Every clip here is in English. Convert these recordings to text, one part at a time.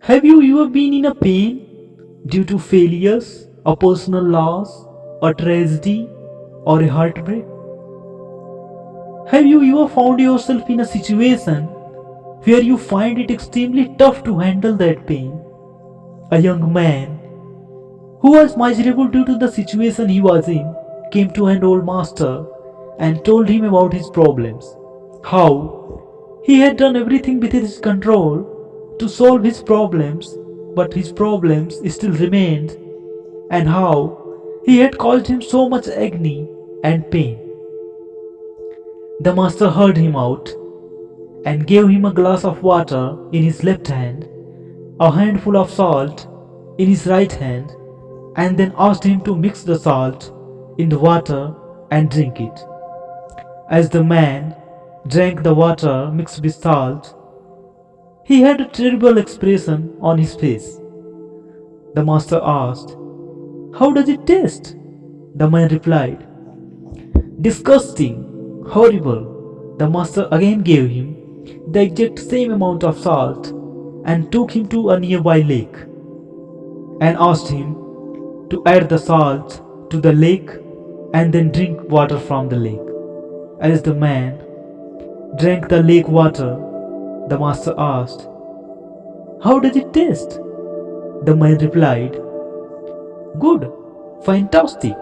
Have you ever been in a pain due to failures, a personal loss, a tragedy, or a heartbreak? Have you ever found yourself in a situation where you find it extremely tough to handle that pain? A young man who was miserable due to the situation he was in came to an old master and told him about his problems. How he had done everything within his control to solve his problems, but his problems still remained, and how he had caused him so much agony and pain. The master heard him out and gave him a glass of water in his left hand, a handful of salt in his right hand, and then asked him to mix the salt in the water and drink it. As the man drank the water mixed with salt, he had a terrible expression on his face. The master asked, "How does it taste?" The man replied, "Disgusting, horrible." The master again gave him the exact same amount of salt and took him to a nearby lake and asked him to add the salt to the lake and then drink water from the lake. As the man drank the lake water, the master asked, "How does it taste?" The man replied, "Good, fantastic."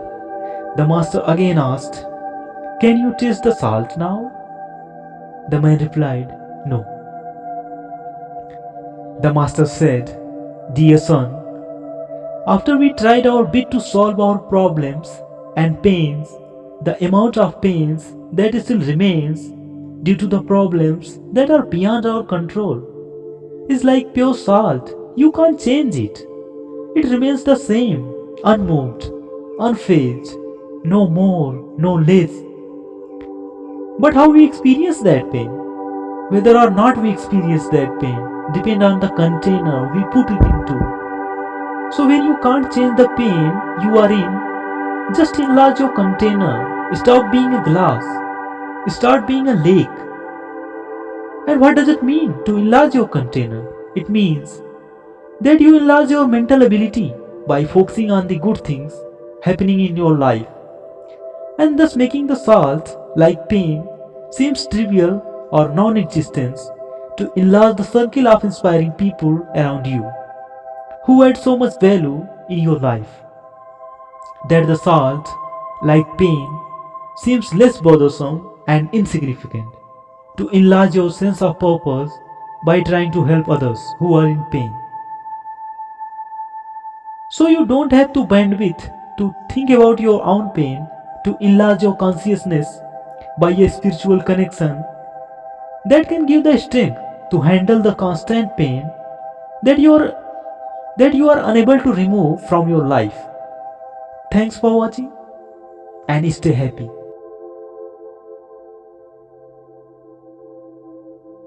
The master again asked, "Can you taste the salt now?" The man replied, "No." The master said, "Dear son, after we tried our bit to solve our problems and pains, the amount of pains that still remains due to the problems that are beyond our control is like pure salt. You can't change it. It remains the same, unmoved, unfazed, no more, no less. But how we experience that pain, whether or not we experience that pain, depend on the container we put it into. So when you can't change the pain you are in, just enlarge your container. Stop being a glass. Start being a lake. And what does it mean to enlarge your container? It means that you enlarge your mental ability by focusing on the good things happening in your life, and thus making the salt, like pain, seems trivial or non-existent, to enlarge the circle of inspiring people around you who add so much value in your life, that the salt, like pain, seems less bothersome and insignificant, to enlarge your sense of purpose by trying to help others who are in pain. So you don't have to bandwidth to think about your own pain, to enlarge your consciousness by a spiritual connection that can give the strength to handle the constant pain that you are unable to remove from your life. Thanks for watching and stay happy.